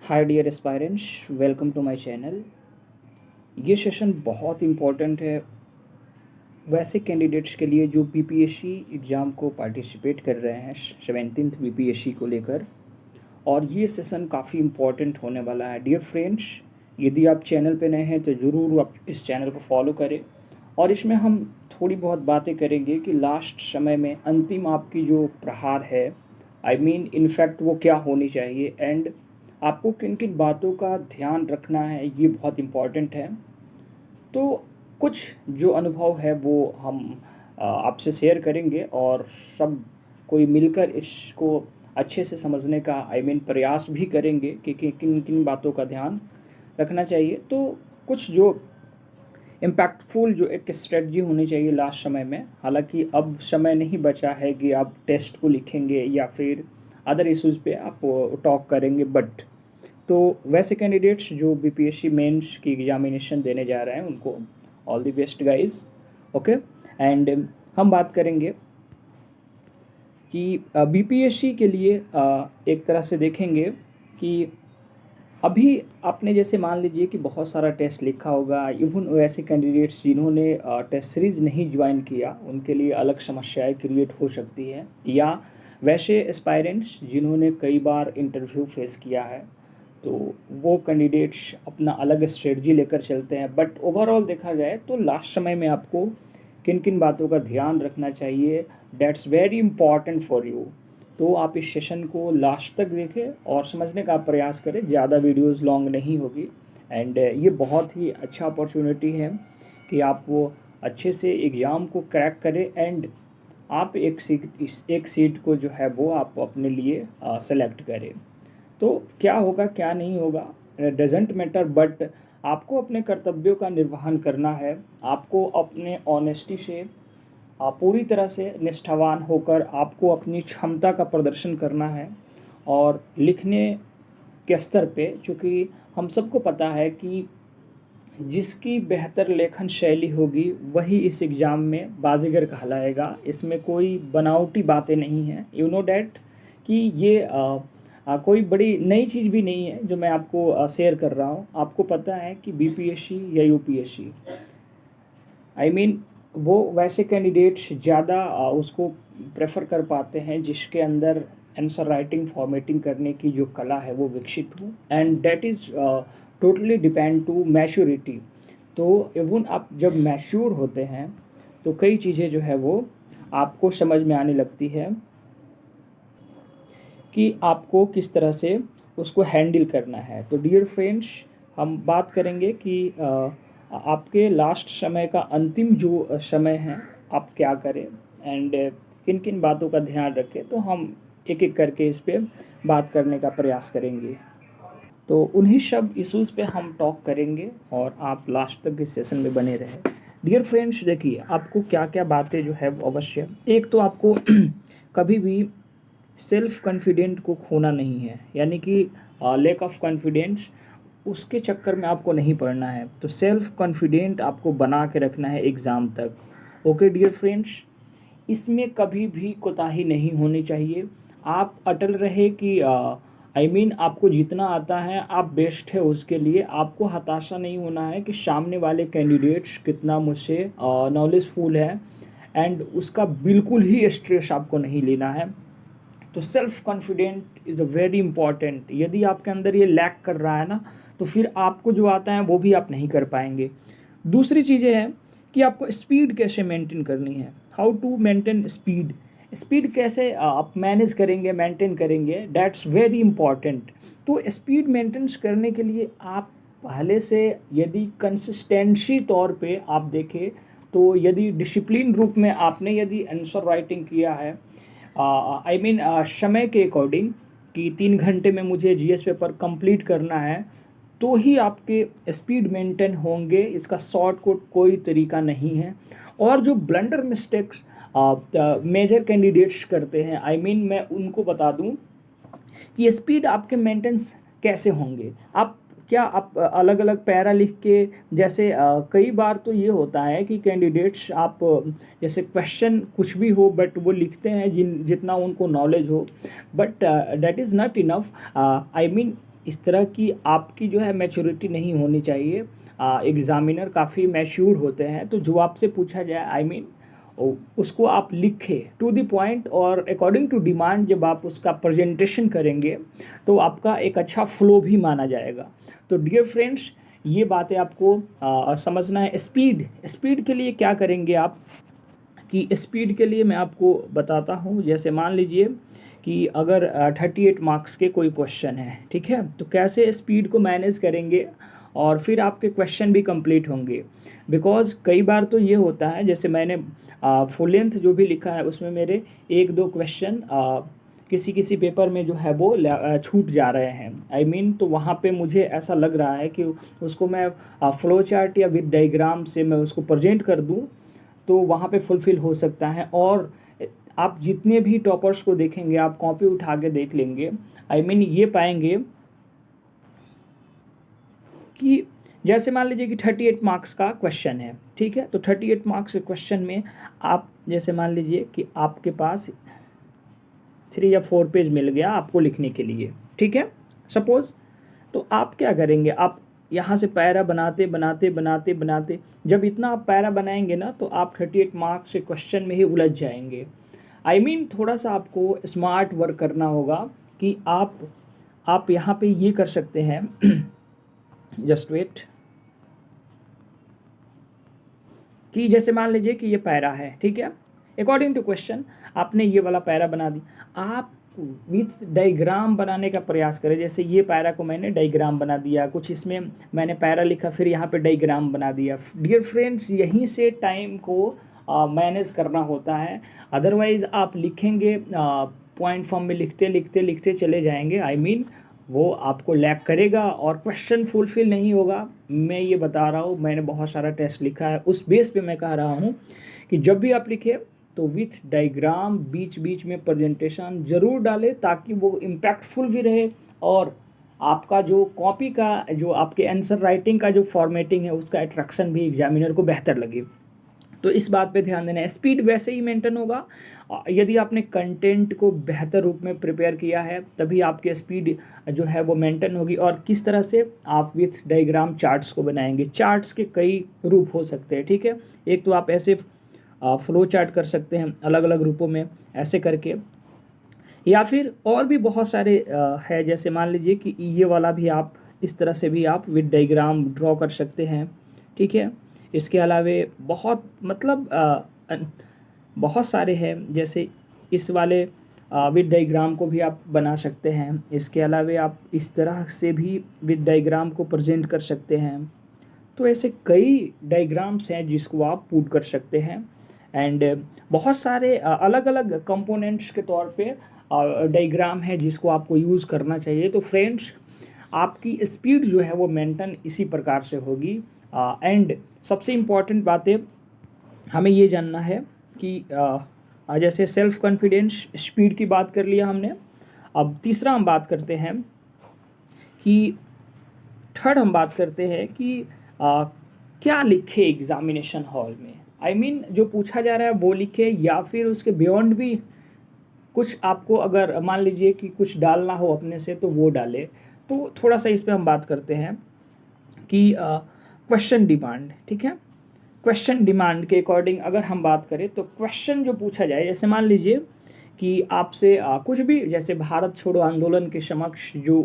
Hi dear aspirants, welcome to my channel. ये session बहुत important है वैसे कैंडिडेट्स के लिए जो बीपीएससी एग्ज़ाम को पार्टिसिपेट कर रहे हैं 17th बीपीएससी को लेकर। और ये सेशन काफ़ी इम्पोर्टेंट होने वाला है डियर फ्रेंड्स। यदि आप चैनल पे नए हैं तो ज़रूर आप इस चैनल को फॉलो करें। और इसमें हम थोड़ी बहुत बातें करेंगे कि लास्ट समय में अंतिम आपकी जो प्रहार है, आई मीन इनफैक्ट वो क्या होनी चाहिए एंड आपको किन किन बातों का ध्यान रखना है, ये बहुत इम्पॉर्टेंट है। तो कुछ जो अनुभव है वो हम आपसे शेयर करेंगे और सब कोई मिलकर इसको अच्छे से समझने का प्रयास भी करेंगे कि किन किन बातों का ध्यान रखना चाहिए। तो कुछ जो इम्पैक्टफुल जो एक स्ट्रेटजी होनी चाहिए लास्ट समय में। हालांकि अब समय नहीं बचा है कि आप टेस्ट को लिखेंगे या फिर अदर इश्यूज़ पे आप टॉक करेंगे, बट तो वैसे कैंडिडेट्स जो बीपीएससी मेंस की एग्जामिनेशन देने जा रहे हैं उनको all the best guys. Okay, and हम बात करेंगे कि बीपीएससी के लिए एक तरह से देखेंगे कि अभी आपने जैसे मान लीजिए कि बहुत सारा टेस्ट लिखा होगा। इवन वैसे कैंडिडेट्स जिन्होंने टेस्ट सीरीज नहीं ज्वाइन किया उनके लिए अलग समस्याएं क्रिएट हो सकती है, या वैसे एस्पायरेंट्स जिन्होंने कई बार इंटरव्यू फेस किया है तो वो कैंडिडेट्स अपना अलग स्ट्रेटजी लेकर चलते हैं। बट ओवरऑल देखा जाए तो लास्ट समय में आपको किन किन बातों का ध्यान रखना चाहिए, that's very important for you. तो आप इस सेशन को लास्ट तक देखें और समझने का प्रयास करें। ज़्यादा वीडियोस लॉन्ग नहीं होगी एंड ये बहुत ही अच्छा अपॉर्चुनिटी है कि आप वो अच्छे से एग्ज़ाम को क्रैक करें एंड आप एक सीट को जो है वो आप अपने लिए सेलेक्ट करें। तो क्या होगा क्या नहीं होगा डजेंट मैटर, बट आपको अपने कर्तव्यों का निर्वहन करना है। आपको अपने ऑनेस्टी से पूरी तरह से निष्ठावान होकर आपको अपनी क्षमता का प्रदर्शन करना है। और लिखने के स्तर पे, चूँकि हम सबको पता है कि जिसकी बेहतर लेखन शैली होगी वही इस एग्ज़ाम में बाजीगर कहलाएगा। इसमें कोई बनावटी बातें नहीं हैं। यू नो डैट कि ये कोई बड़ी नई चीज़ भी नहीं है जो मैं आपको शेयर कर रहा हूँ। आपको पता है कि बीपीएससी या यूपीएससी वो वैसे कैंडिडेट्स ज़्यादा उसको प्रेफर कर पाते हैं जिसके अंदर आंसर राइटिंग फॉर्मेटिंग करने की जो कला है वो विकसित हो, and that is totally depend to maturity. तो इवन आप जब मैच्योर होते हैं तो कई चीज़ें जो है वो आपको समझ में आने लगती है कि आपको किस तरह से उसको हैंडल करना है। तो डियर फ्रेंड्स, हम बात करेंगे कि आपके लास्ट समय का अंतिम जो समय है आप क्या करें एंड किन किन बातों का ध्यान रखें। तो हम एक एक करके इस पर बात करने का प्रयास करेंगे। तो उन्हीं सब इश्यूज़ पे हम टॉक करेंगे और आप लास्ट तक इस सेशन में बने रहें। डियर फ्रेंड्स, देखिए आपको क्या क्या बातें जो है वो अवश्य, एक तो आपको कभी भी सेल्फ कॉन्फिडेंट को खोना नहीं है, यानी कि लैक ऑफ कॉन्फिडेंस उसके चक्कर में आपको नहीं पड़ना है। तो सेल्फ कॉन्फिडेंट आपको बना के रखना है एग्ज़ाम तक। ओके डियर फ्रेंड्स, इसमें कभी भी कोताही नहीं होनी चाहिए। आप अटल रहे कि आपको जितना आता है आप बेस्ट है उसके लिए। आपको हताशा नहीं होना है कि सामने वाले कैंडिडेट्स कितना मुझसे नॉलेजफुल है, एंड उसका बिल्कुल ही स्ट्रेस आपको नहीं लेना है। तो self confident is a very important. यदि आपके अंदर ये लैक कर रहा है ना, तो फिर आपको जो आता है वो भी आप नहीं कर पाएंगे। दूसरी चीज़ें हैं कि आपको स्पीड कैसे मेंटेन करनी है, how to maintain speed. Speed कैसे आप मैनेज करेंगे, मेंटेन करेंगे, दैट्स वेरी इंपॉर्टेंट। तो स्पीड मेंटेन करने के लिए आप पहले से यदि कंसिस्टेंसी तौर पे आप देखें तो यदि डिसिप्लिन रूप में आपने यदि आंसर राइटिंग किया है समय के अकॉर्डिंग कि 3 घंटे में मुझे जीएस पेपर कंप्लीट करना है, तो ही आपके स्पीड मेंटेन होंगे। इसका शॉर्टकट कोई तरीका नहीं है। और जो ब्लंडर मिस्टेक्स मेजर कैंडिडेट्स करते हैं, मैं उनको बता दूं कि स्पीड आपके मेंटेन्स कैसे होंगे। आप क्या आप अलग अलग पैरा लिख के, जैसे कई बार तो ये होता है कि कैंडिडेट्स आप जैसे क्वेश्चन कुछ भी हो बट वो लिखते हैं जितना उनको नॉलेज हो, but that is not enough. इस तरह की आपकी जो है मैच्योरिटी नहीं होनी चाहिए। एग्ज़ामिनर काफ़ी मैच्योर होते हैं, तो जो आपसे पूछा जाए आई मीन उसको आप लिखें टू द पॉइंट और अकॉर्डिंग टू डिमांड। जब आप उसका प्रेजेंटेशन करेंगे तो आपका एक अच्छा फ्लो भी माना जाएगा। तो डियर फ्रेंड्स, ये बातें आपको समझना है। स्पीड के लिए क्या करेंगे आप, कि स्पीड के लिए मैं आपको बताता हूँ। जैसे मान लीजिए कि अगर 38 मार्क्स के कोई क्वेश्चन है, ठीक है, तो कैसे स्पीड को मैनेज करेंगे और फिर आपके क्वेश्चन भी कंप्लीट होंगे। बिकॉज़ कई बार तो ये होता है, जैसे मैंने फुल लेंथ जो भी लिखा है उसमें मेरे एक दो क्वेश्चन किसी किसी पेपर में जो है वो छूट जा रहे हैं आई मीन। तो वहाँ पे मुझे ऐसा लग रहा है कि उसको मैं फ्लो चार्ट या विद डायग्राम से मैं उसको प्रेजेंट कर दूँ तो वहाँ पे फुलफ़िल हो सकता है। और आप जितने भी टॉपर्स को देखेंगे, आप कॉपी उठा के देख लेंगे, आई मीन ये पाएंगे कि जैसे मान लीजिए कि 38 मार्क्स का क्वेश्चन है, ठीक है, तो 38 मार्क्स के क्वेश्चन में आप जैसे मान लीजिए कि आपके पास 3 या 4 पेज मिल गया आपको लिखने के लिए, ठीक है, सपोज़। तो आप क्या करेंगे, आप यहाँ से पैरा बनाते बनाते बनाते बनाते जब इतना आप पैरा बनाएंगे ना तो आप 38 मार्क्स के क्वेश्चन में ही उलझ जाएंगे। आई मीन थोड़ा सा आपको स्मार्ट वर्क करना होगा कि आप यहाँ पे ये कर सकते हैं जस्ट वेट, कि जैसे मान लीजिए कि ये पैरा है, ठीक है, अकॉर्डिंग टू क्वेश्चन आपने ये वाला पैरा बना दी। आप विथ डायग्राम बनाने का प्रयास करें। जैसे ये पैरा को मैंने डायग्राम बना दिया, कुछ इसमें मैंने पैरा लिखा, फिर यहाँ पे डायग्राम बना दिया। डियर फ्रेंड्स, यहीं से टाइम को मैनेज करना होता है। अदरवाइज़ आप लिखेंगे पॉइंट फॉर्म में लिखते लिखते लिखते चले जाएंगे, आई मीन वो आपको लैग करेगा और क्वेश्चन फुलफिल नहीं होगा। मैं ये बता रहा हूँ, मैंने बहुत सारा टेस्ट लिखा है, उस बेस पे मैं कह रहा हूँ कि जब भी आप लिखें तो विथ डायग्राम बीच बीच में प्रेजेंटेशन ज़रूर डालें ताकि वो इम्पैक्टफुल भी रहे और आपका जो कॉपी का जो आपके आंसर राइटिंग का जो फॉर्मेटिंग है उसका अट्रैक्शन भी एग्जामिनर को बेहतर लगे। तो इस बात पे ध्यान देना है। स्पीड वैसे ही मेंटेन होगा यदि आपने कंटेंट को बेहतर रूप में प्रिपेयर किया है, तभी आपकी स्पीड जो है वो मेंटेन होगी। और किस तरह से आप विथ डायग्राम चार्ट्स को बनाएंगे। चार्ट्स के कई रूप हो सकते हैं, ठीक है। एक तो आप ऐसे फ्लो चार्ट कर सकते हैं अलग अलग रूपों में ऐसे करके, या फिर और भी बहुत सारे है। जैसे मान लीजिए कि ये वाला भी आप इस तरह से भी आप विद डायग्राम ड्रॉ कर सकते हैं, ठीक है। इसके अलावे बहुत बहुत सारे हैं, जैसे इस वाले विद डायग्राम को भी आप बना सकते हैं। इसके अलावे आप इस तरह से भी विद डायग्राम को प्रेजेंट कर सकते हैं। तो ऐसे कई डायग्राम्स हैं जिसको आप पुट कर सकते हैं एंड बहुत सारे अलग अलग कंपोनेंट्स के तौर पे डायग्राम है जिसको आपको यूज़ करना चाहिए। तो फ्रेंड्स, आपकी स्पीड जो है वो मेंटेन इसी प्रकार से होगी। एंड सबसे इम्पॉर्टेंट बातें हमें ये जानना है कि जैसे सेल्फ कॉन्फिडेंस, स्पीड की बात कर लिया हमने। अब तीसरा हम बात करते हैं कि थर्ड हम बात करते हैं कि क्या लिखे एग्जामिनेशन हॉल में। आई मीन जो पूछा जा रहा है वो लिखे या फिर उसके बियॉन्ड भी कुछ आपको अगर मान लीजिए कि कुछ डालना हो अपने से तो वो डाले। तो थोड़ा सा इस पर हम बात करते हैं कि क्वेश्चन डिमांड, ठीक है। क्वेश्चन डिमांड के अकॉर्डिंग अगर हम बात करें तो क्वेश्चन जो पूछा जाए, जैसे मान लीजिए कि आपसे कुछ भी, जैसे भारत छोड़ो आंदोलन के समक्ष जो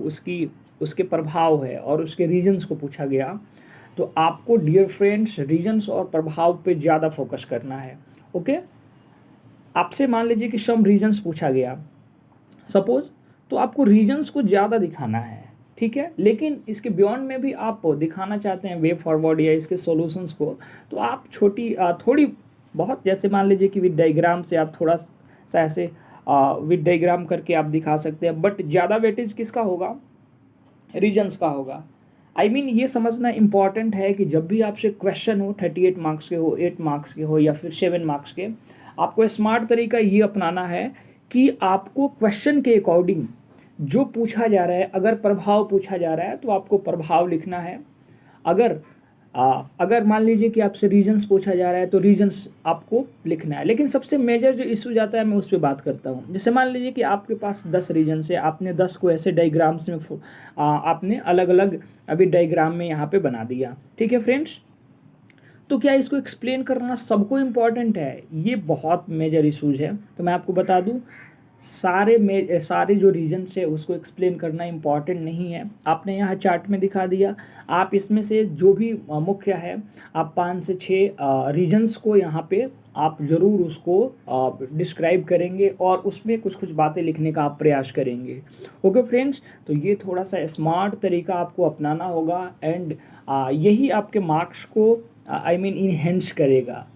उसके प्रभाव है और उसके रीजन्स को पूछा गया, तो आपको डियर फ्रेंड्स रीजन्स और प्रभाव पे ज़्यादा फोकस करना है। ओके, आपसे मान लीजिए कि सम रीजन्स पूछा गया सपोज, तो आपको रीजन्स को ज़्यादा दिखाना है, ठीक है। लेकिन इसके बियॉन्ड में भी आप दिखाना चाहते हैं वे फॉरवर्ड या इसके सॉल्यूशंस को, तो आप थोड़ी बहुत, जैसे मान लीजिए कि विद डायग्राम से आप थोड़ा सा ऐसे विद डायग्राम करके आप दिखा सकते हैं। बट ज़्यादा वेटेज किसका होगा, रीजन्स का होगा। आई मीन ये समझना इम्पॉर्टेंट है कि जब भी आपसे क्वेश्चन हो 38 मार्क्स के हो, 8 मार्क्स के हो या फिर 7 मार्क्स के, आपको स्मार्ट तरीका ये अपनाना है कि आपको क्वेश्चन के अकॉर्डिंग जो पूछा जा रहा है, अगर प्रभाव पूछा जा रहा है तो आपको प्रभाव लिखना है। अगर अगर मान लीजिए कि आपसे रीजन्स पूछा जा रहा है तो रीजन्स आपको लिखना है। लेकिन सबसे मेजर जो इशू जाता है मैं उस पर बात करता हूँ। जैसे मान लीजिए कि आपके पास 10 रीजन्स है, आपने 10 को ऐसे डायग्राम्स में आपने अलग अलग अभी डायग्राम में यहाँ पे बना दिया, ठीक है फ्रेंड्स। तो क्या इसको एक्सप्लेन करना सबको इम्पॉर्टेंट है? ये बहुत मेजर इशूज है। तो मैं आपको बता दूं, सारे जो रीजन्स है उसको एक्सप्लेन करना इम्पॉर्टेंट नहीं है। आपने यहाँ चार्ट में दिखा दिया, आप इसमें से जो भी मुख्य है आप 5 से 6 रीजन्स को यहाँ पे आप ज़रूर उसको डिस्क्राइब करेंगे और उसमें कुछ कुछ बातें लिखने का आप प्रयास करेंगे। ओके फ्रेंड्स, तो ये थोड़ा सा स्मार्ट तरीका आपको अपनाना होगा एंड यही आपके मार्क्स को इनहेंस करेगा।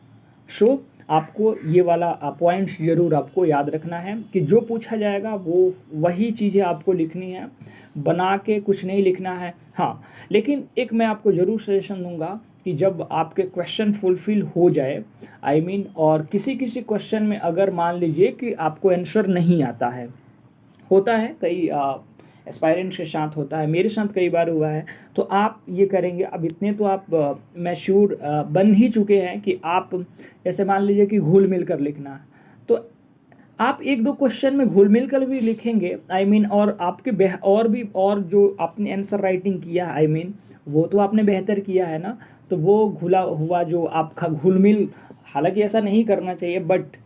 सो आपको ये वाला पॉइंट्स ज़रूर आपको याद रखना है कि जो पूछा जाएगा वो वही चीज़ें आपको लिखनी है, बना के कुछ नहीं लिखना है। हाँ, लेकिन एक मैं आपको ज़रूर सजेशन दूंगा कि जब आपके क्वेश्चन फुलफिल हो जाए और किसी किसी क्वेश्चन में अगर मान लीजिए कि आपको आंसर नहीं आता है, होता है कई एस्पायरेंट्स के साथ होता है, मेरे साथ कई बार हुआ है, तो आप ये करेंगे। अब इतने तो आप मैच्योर बन ही चुके हैं कि आप जैसे मान लीजिए कि घुल मिल कर लिखना, तो आप 1-2 क्वेश्चन में घुल मिल कर भी लिखेंगे और आपके और जो आपने आंसर राइटिंग किया वो तो आपने बेहतर किया है ना। तो वो घुला हुआ जो आपका घुल मिल, हालांकि ऐसा नहीं करना चाहिए, बट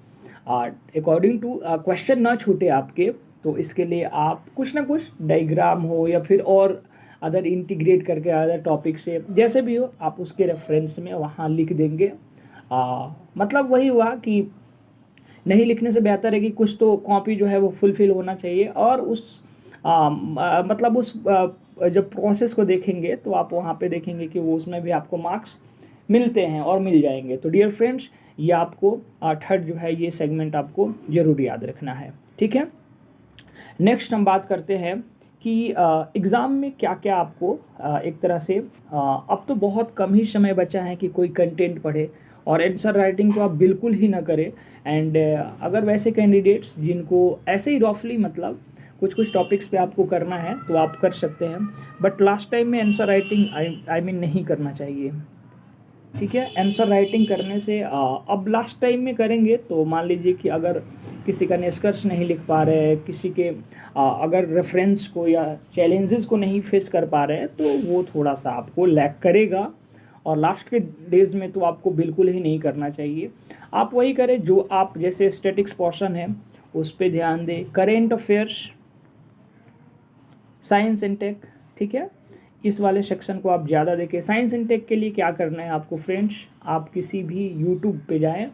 अकॉर्डिंग टू क्वेश्चन ना छूटे आपके, तो इसके लिए आप कुछ ना कुछ डायग्राम हो या फिर और अदर इंटीग्रेट करके अदर टॉपिक से जैसे भी हो आप उसके रेफरेंस में वहाँ लिख देंगे। मतलब वही हुआ कि नहीं लिखने से बेहतर है कि कुछ तो कॉपी जो है वो फुलफिल होना चाहिए, और उस मतलब उस जब प्रोसेस को देखेंगे तो आप वहाँ पे देखेंगे कि वो उसमें भी आपको मार्क्स मिलते हैं और मिल जाएंगे। तो डियर फ्रेंड्स, ये आपको थर्ड जो है ये सेगमेंट आपको ज़रूर याद रखना है, ठीक है। नेक्स्ट हम बात करते हैं कि एग्ज़ाम में क्या क्या आपको एक तरह से अब तो बहुत कम ही समय बचा है कि कोई कंटेंट पढ़े, और आंसर राइटिंग तो आप बिल्कुल ही ना करें। एंड अगर वैसे कैंडिडेट्स जिनको ऐसे ही रफली मतलब कुछ कुछ टॉपिक्स पे आपको करना है तो आप कर सकते हैं, बट लास्ट टाइम में आंसर राइटिंग नहीं करना चाहिए, ठीक है। आंसर राइटिंग करने से अब लास्ट टाइम में करेंगे तो मान लीजिए कि अगर किसी का निष्कर्ष नहीं लिख पा रहे हैं, किसी के अगर रेफरेंस को या चैलेंजेस को नहीं फेस कर पा रहे हैं, तो वो थोड़ा सा आपको लैग करेगा, और लास्ट के डेज में तो आपको बिल्कुल ही नहीं करना चाहिए। आप वही करें जो आप जैसे स्टैटिक्स पोर्शन है उस पर ध्यान दें, current affairs, science and tech, ठीक है, इस वाले सेक्शन को आप ज़्यादा देखें। साइंस एंड टेक के लिए क्या करना है आपको फ्रेंड्स, आप किसी भी यूट्यूब पे जाएं,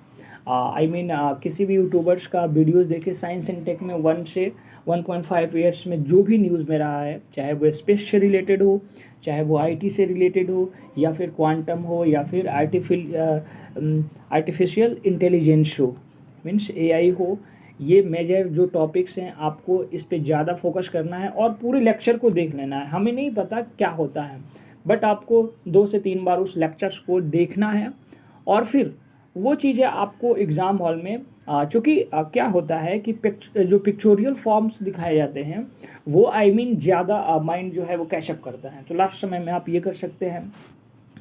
किसी भी यूट्यूबर्स का वीडियोस देखें। साइंस एंड टेक में 1 से 1.5 ईयर्स में जो भी न्यूज़ में रहा है, चाहे वो स्पेस से रिलेटेड हो, चाहे वो आईटी से रिलेटेड हो, या फिर क्वांटम हो, या फिर आर्टिफिशियल इंटेलिजेंस हो, मीन्स एआई हो, ये मेजर जो टॉपिक्स हैं आपको इस पे ज़्यादा फोकस करना है और पूरे लेक्चर को देख लेना है। हमें नहीं पता क्या होता है, बट आपको 2 से 3 बार उस लेक्चर्स को देखना है, और फिर वो चीज़ें आपको एग्ज़ाम हॉल में चूँकि क्या होता है कि जो पिक्चोरियल फॉर्म्स दिखाए जाते हैं वो ज़्यादा माइंड जो है वो कैचअप करता है। तो लास्ट समय में आप ये कर सकते हैं।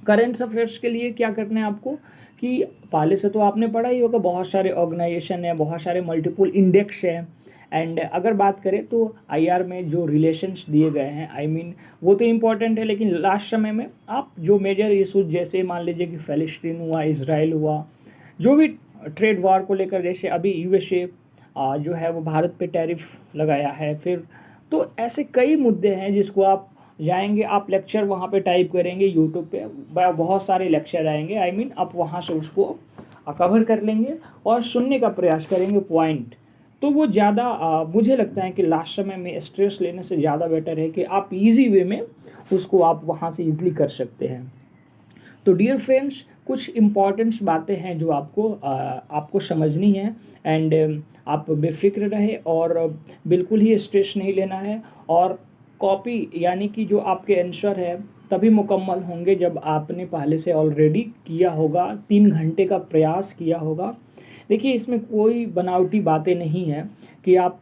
करेंट अफेयर्स के लिए क्या करना है आपको कि पहले से तो आपने पढ़ा ही होगा, बहुत सारे ऑर्गेनाइजेशन है, बहुत सारे मल्टीपल इंडेक्स है, एंड अगर बात करें तो आईआर में जो रिलेशंस दिए गए हैं वो तो इम्पॉर्टेंट है, लेकिन लास्ट समय में आप जो मेजर इशूज जैसे मान लीजिए कि फ़लस्तीन हुआ, इसराइल हुआ, जो भी ट्रेड वार को लेकर, जैसे अभी यूएसए जो है वो भारत पे टैरिफ लगाया है, फिर तो ऐसे कई मुद्दे हैं जिसको आप जाएंगे, आप लेक्चर वहाँ पे टाइप करेंगे यूट्यूब पे, बहुत सारे लेक्चर आएंगे, आप वहाँ से उसको कवर कर लेंगे और सुनने का प्रयास करेंगे पॉइंट। तो वो ज़्यादा मुझे लगता है कि लास्ट समय में स्ट्रेस लेने से ज़्यादा बेटर है कि आप इजी वे में उसको आप वहाँ से ईजिली कर सकते हैं। तो डियर फ्रेंड्स, कुछ इम्पॉर्टेंट्स बातें हैं जो आपको समझनी है, एंड आप बेफिक्र रहे और बिल्कुल ही स्ट्रेस नहीं लेना है, और कॉपी यानी कि जो आपके आंसर है तभी मुकम्मल होंगे जब आपने पहले से ऑलरेडी किया होगा, 3 घंटे का प्रयास किया होगा। देखिए इसमें कोई बनावटी बातें नहीं है, कि आप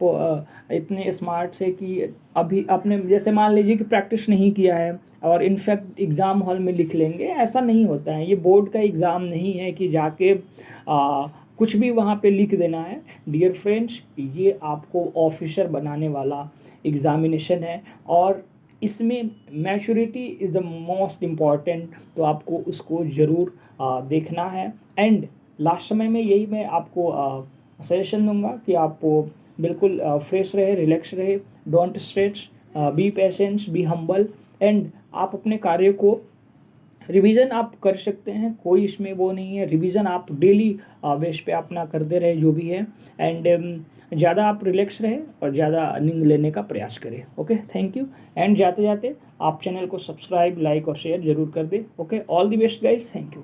इतने स्मार्ट से कि अभी आपने जैसे मान लीजिए कि प्रैक्टिस नहीं किया है और इनफैक्ट एग्ज़ाम हॉल में लिख लेंगे, ऐसा नहीं होता है। ये बोर्ड का एग्ज़ाम नहीं है कि जाके कुछ भी वहाँ पे लिख देना है। डियर फ्रेंड्स, ये आपको ऑफिसर बनाने वाला एग्ज़ामिनेशन है और इसमें maturity is the most important, तो आपको उसको ज़रूर देखना है। एंड लास्ट समय में यही मैं आपको सजेशन दूंगा कि आप बिल्कुल फ्रेश रहे, रिलैक्स रहे, don't stress, B patience, be humble, and आप अपने कार्य को रिवीजन आप कर सकते हैं, कोई इसमें वो नहीं है। रिवीजन आप डेली बेस पे अपना करते रहे जो भी है, एंड ज़्यादा आप रिलैक्स रहे और ज़्यादा नींद लेने का प्रयास करें। Okay, thank you. एंड जाते जाते आप चैनल को सब्सक्राइब, लाइक और शेयर जरूर कर दें। Okay, all the best guys, thank you.